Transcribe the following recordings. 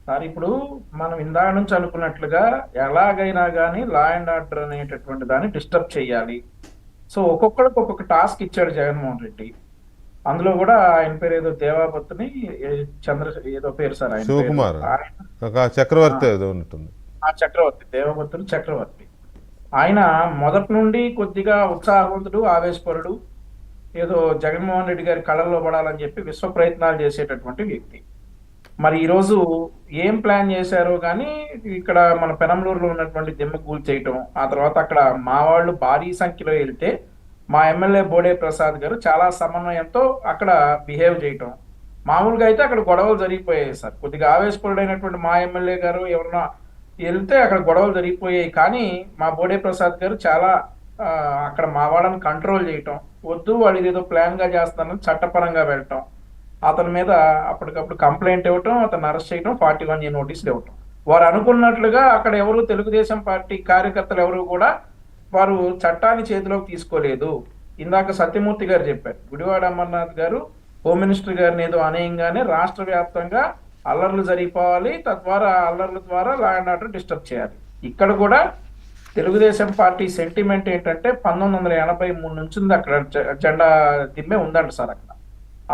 Sir ఇప్పుడు మనం ఇందాక నుంచి అనుకున్నట్లుగా ఎలాగైనా కానీ లా అండ్ ఆర్డర్ అనేటటువంటి దాన్ని డిస్టర్బ్ చేయాలి. సో ఒక్కొక్కడికి ఒక్కొక్క టాస్క్ ఇచ్చాడు జగన్మోహన్ రెడ్డి. అందులో కూడా ఆయన పేరు ఏదో దేవాపత్ని చంద్ర ఏదో పేరు సార్ ఆయన పేరు. శివకుమార్ ఆయన ఒక చక్రవర్తి ఏదో ఉంటుంది. ఆ చక్రవర్తి, దేవపత్రులు చక్రవర్తి. ఆయన మొదటి నుండి కొద్దిగా ఉత్సాహవంతుడు, ఆవేశపరుడు, ఏదో జగన్మోహన్ రెడ్డి గారి కళల్లో పడాలని చెప్పి విశ్వ ప్రయత్నాలు చేసేటటువంటి వ్యక్తి. మరి ఈరోజు ఏం ప్లాన్ చేశారో కానీ ఇక్కడ మన పెనంలూరులో ఉన్నటువంటి దిమ్మ చేయటం, ఆ తర్వాత అక్కడ మా వాళ్ళు భారీ సంఖ్యలో వెళ్తే మా ఎమ్మెల్యే బోడే ప్రసాద్ గారు చాలా సమన్వయంతో అక్కడ బిహేవ్ చేయటం. మామూలుగా అయితే అక్కడ గొడవలు జరిగిపోయాయి సార్. కొద్దిగా ఆవేశపరుడైనటువంటి మా ఎమ్మెల్యే గారు ఎవరన్నా వెళ్తే అక్కడ గొడవలు జరిగిపోయాయి. కానీ మా బోడే ప్రసాద్ గారు చాలా ఆ, అక్కడ మా వాళ్ళని కంట్రోల్ చేయటం, వద్దు వాళ్ళు ఇదేదో ప్లాన్ గా చేస్తారని చట్టపరంగా వెళ్ళటం, అతని మీద అప్పటికప్పుడు కంప్లైంట్ ఇవ్వటం, అతను అరెస్ట్ చేయటం, 41A నోటీసులు ఇవ్వటం. వారు అనుకున్నట్లుగా అక్కడ ఎవరు తెలుగుదేశం పార్టీ కార్యకర్తలు ఎవరు కూడా వారు చట్టాన్ని చేతిలోకి తీసుకోలేదు. ఇందాక సత్యమూర్తి గారు చెప్పారు, గుడివాడ అమర్నాథ్ గారు హోమ్ మినిస్టర్ గారిని ఏదో అనేయంగానే రాష్ట్ర వ్యాప్తంగా అల్లర్లు జరిగిపోవాలి, తద్వారా అల్లర్ల ద్వారా లా అండ్ ఆర్డర్ డిస్టర్బ్ చేయాలి. ఇక్కడ కూడా తెలుగుదేశం పార్టీ సెంటిమెంట్ ఏంటంటే 1983 నుంచి ఉంది అక్కడ జెండా దిమ్మే ఉందంట సార్ అక్కడ.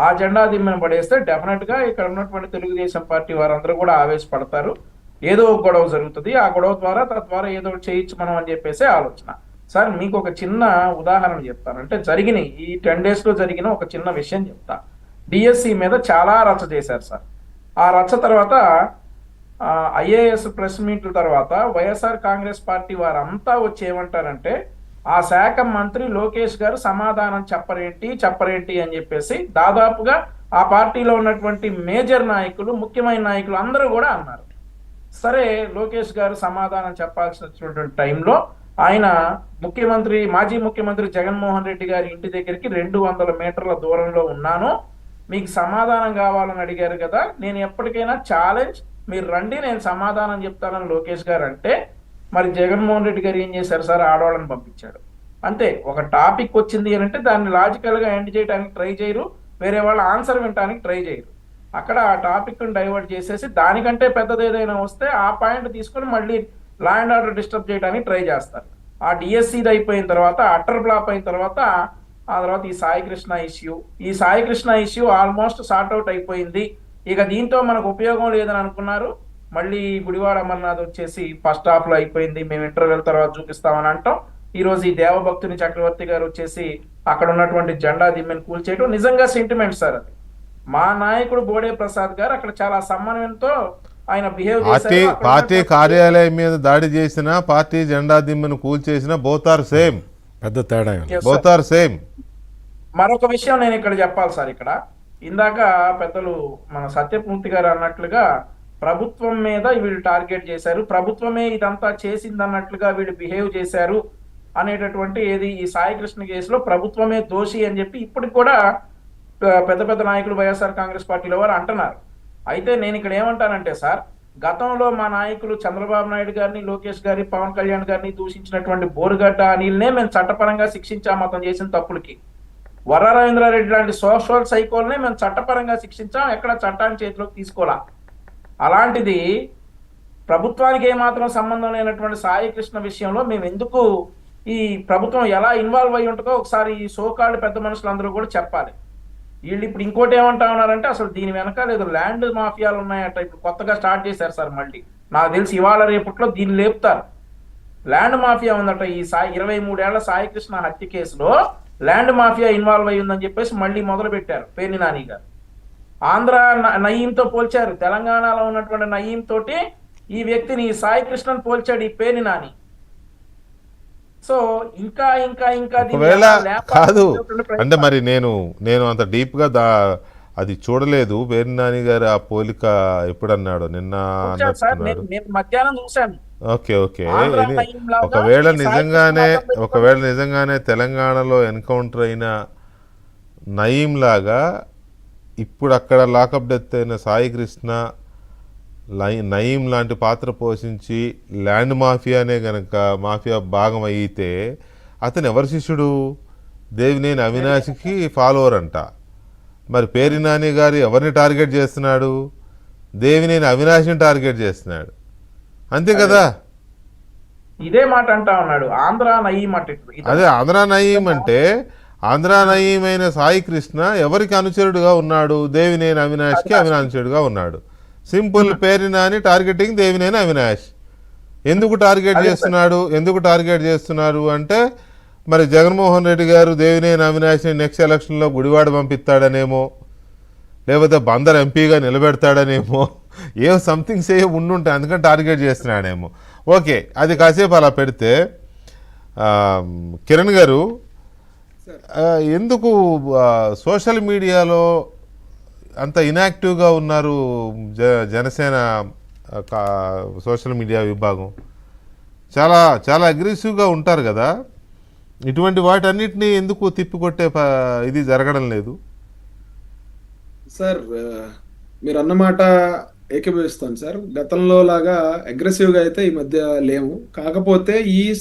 ఆ జెండా దిమ్మెను పడేస్తే డెఫినెట్ గా ఇక్కడ ఉన్నటువంటి తెలుగుదేశం పార్టీ వారందరూ కూడా ఆవేశపడతారు. ఏదో ఒక గొడవ జరుగుతుంది, ఆ గొడవ ద్వారా తద్వారా ఏదో ఒకటి చేయొచ్చు మనం అని చెప్పేసి ఆలోచన. సార్ మీకు ఒక చిన్న ఉదాహరణ చెప్తాను. అంటే జరిగిన ఈ 10 days లో జరిగిన ఒక చిన్న విషయం చెప్తా. డిఎస్సి మీద చాలా రచ్చ చేశారు సార్. ఆ రచ్చ తర్వాత ఐఏఎస్ ప్రెస్ మీట్ల తర్వాత వైఎస్ఆర్ కాంగ్రెస్ పార్టీ వారంతా వచ్చి ఏమంటారంటే ఆ శాఖ మంత్రి లోకేష్ గారు సమాధానం చెప్పరేంటి అని చెప్పేసి దాదాపుగా ఆ పార్టీలో ఉన్నటువంటి మేజర్ నాయకులు, ముఖ్యమైన నాయకులు అందరూ కూడా అన్నారు. సరే, లోకేష్ గారు సమాధానం చెప్పాల్సినటువంటి టైంలో ఆయన మాజీ ముఖ్యమంత్రి జగన్మోహన్ రెడ్డి గారి ఇంటి దగ్గరికి 200 మీటర్ల దూరంలో ఉన్నాను, మీకు సమాధానం కావాలని అడిగారు కదా, నేను ఎప్పటికైనా ఛాలెంజ్, మీరు రండి నేను సమాధానం చెప్తానని లోకేష్ గారు అంటే, మరి జగన్మోహన్ రెడ్డి గారు ఏం చేశారు సార్, ఆడవాళ్ళని పంపించాడు. అంతే, ఒక టాపిక్ వచ్చింది అని అంటే దాన్ని లాజికల్ గా ఎండ్ చేయడానికి ట్రై చేయరు, వేరే వాళ్ళ ఆన్సర్ వినడానికి ట్రై చేయరు. అక్కడ ఆ టాపిక్ డైవర్ట్ చేసేసి దానికంటే పెద్దది ఏదైనా వస్తే ఆ పాయింట్ తీసుకొని మళ్ళీ లా అండ్ ఆర్డర్ డిస్టర్బ్ చేయడానికి ట్రై చేస్తారు. ఆ డిఎస్సీది అయిపోయిన తర్వాత, అట్టర్ ఫ్లాప్ అయిన తర్వాత, ఆ తర్వాత ఈ Sai Krishna issue almost sort out అయిపోయింది. ఇక దీంతో మనకు ఉపయోగం లేదని అనుకున్నారు. మళ్ళీ గుడివాడ అమర్నాథ్ వచ్చేసి ఫస్ట్ హాఫ్ లో అయిపోయింది, మేము ఇంటర్వెల్ తర్వాత చూపిస్తామని అంటాం. ఈ రోజు ఈ దేవభక్తుని చక్రవర్తి గారు వచ్చేసి అక్కడ ఉన్నటువంటి జెండా దిమ్మెను కూల్చేయడం నిజంగా సెంటిమెంట్ సార్ అది. మా నాయకుడు బోడే ప్రసాద్ గారు అక్కడ చాలా సమన్వయంతో ఆయన బిహేవ్ చేశారు. పార్టీ కార్యాలయం మీద దాడి చేసిన, పార్టీ జెండా దిమ్మను కూల్చేసిన, బోత్ ఆర్ సేమ్. పెద్ద తేడా బోత్ ఆర్ సేమ్. మరొక విషయం నేను ఇక్కడ చెప్పాలి సార్. ఇక్కడ ఇందాక పెద్దలు మన సత్యమూర్తి గారు అన్నట్లుగా ప్రభుత్వం మీద వీళ్ళు టార్గెట్ చేశారు, ప్రభుత్వమే ఇదంతా చేసింది అన్నట్లుగా వీళ్ళు బిహేవ్ చేశారు అనేటటువంటి ఏది ఈ సాయి కృష్ణ కేసులో ప్రభుత్వమే దోషి అని చెప్పి ఇప్పటికి కూడా పెద్ద పెద్ద నాయకులు వైఎస్ఆర్ కాంగ్రెస్ పార్టీలో వారు అంటున్నారు. అయితే నేను ఇక్కడ ఏమంటానంటే సార్, గతంలో మా నాయకులు చంద్రబాబు నాయుడు గారిని, లోకేష్ గారిని, పవన్ కళ్యాణ్ గారిని దూషించినటువంటి బోరుగడ్డ అనిల్నే మేము చట్టపరంగా శిక్షించాం అతను చేసిన తప్పులకి. వరరాజేంద్రారెడ్డి లాంటి సోషల్ సైకోల్నే మేము చట్టపరంగా శిక్షించాం, ఎక్కడ చట్టాన్ని చేతిలోకి తీసుకోవాలా. అలాంటిది ప్రభుత్వానికి ఏమాత్రం సంబంధం లేనటువంటి సాయి కృష్ణ విషయంలో మేము ఎందుకు, ఈ ప్రభుత్వం ఎలా ఇన్వాల్వ్ అయి ఉంటుందో ఒకసారి ఈ సోకాళ్ళు పెద్ద మనుషులందరూ కూడా చెప్పాలి. వీళ్ళు ఇప్పుడు ఇంకోటి ఏమంటా ఉన్నారంటే అసలు దీని వెనక లేదు ల్యాండ్ మాఫియాలు ఉన్నాయట, ఇప్పుడు కొత్తగా స్టార్ట్ చేశారు సార్. మళ్ళీ నాకు తెలిసి ఇవాళ రేపట్లో దీన్ని లేపుతారు. ల్యాండ్ మాఫియా ఉందట ఈ 23 ఏళ్ల సాయి కృష్ణ హత్య కేసులో ల్యాండ్ మాఫియా ఇన్వాల్వ్ అయ్యి ఉందని చెప్పేసి మళ్ళీ మొదలు పెట్టారు పేర్ని నాని గారు. ఆంధ్ర నయీంతో పోల్చారు, తెలంగాణలో ఉన్నటువంటి నయీం తోటి ఈ వ్యక్తిని సాయి కృష్ణని పోల్చాడు ఈ పేర్ని నాని. సో ఇంకా ఇంకా ఇంకా ఒకవేళ కాదు అంటే మరి నేను అంత డీప్ గా అది చూడలేదు. పేర్ని నాని గారు ఆ పోలిక ఎప్పుడన్నాడు, నిన్న అన్నట్టున్నారు. మధ్యాహ్నం చూశాను. Okay okay. ఒకవేళ నిజంగానే తెలంగాణలో ఎన్కౌంటర్ అయిన నయీం లాగా ఇప్పుడు అక్కడ లాకప్ డెత్ అయిన సాయి కృష్ణ నయీం లాంటి పాత్ర పోషించి ల్యాండ్ మాఫియానే గనక మాఫియా భాగం అయితే అతను ఎవరి శిష్యుడు? దేవినేని అవినాష్కి ఫాలోవర్ అంట. మరి పేర్ని నాని గారు ఎవరిని టార్గెట్ చేస్తున్నాడు? దేవినేని అవినాష్ని టార్గెట్ చేస్తున్నాడు. అంతే కదా? ఇదే మాట అంటా ఉన్నాడు, ఆంధ్ర నయీం అట్ అదే ఆంధ్రా నయీం అంటే, ఆంధ్రా నయీం అయిన సాయి కృష్ణ ఎవరికి అనుచరుడుగా ఉన్నాడు? దేవినేని అవినాష్కి అనుచరుడుగా ఉన్నాడు. సింపుల్, పేరు నాని టార్గెటింగ్ దేవినేని అవినాష్. ఎందుకు టార్గెట్ చేస్తున్నాడు? ఎందుకు టార్గెట్ చేస్తున్నారు అంటే, మరి జగన్మోహన్ రెడ్డి గారు దేవినేని అవినాష్ని నెక్స్ట్ ఎలక్షన్లో గుడివాడ పంపిస్తాడనేమో, లేకపోతే బందర్ ఎంపీగా నిలబెడతాడనేమో, ఏమో సంథింగ్స్ ఏ ఉండుంటాయి, అందుకని టార్గెట్ చేస్తున్నాడేమో. ఓకే, అది కాసేపు అలా పెడితే, కిరణ్ గారు ఎందుకు సోషల్ మీడియాలో అంత ఇన్యాక్టివ్గా ఉన్నారు జనసేన సోషల్ మీడియా విభాగం? చాలా చాలా అగ్రెసివ్గా ఉంటారు కదా, ఇటువంటి వాటన్నిటిని ఎందుకు తిప్పికొట్టే ఇది జరగడం లేదు? సార్ మీరు అన్నమాట ఏకీభవిస్తాను సార్. గతంలో లాగా అగ్రెసివ్గా అయితే ఈ మధ్య లేము. కాకపోతే ఈ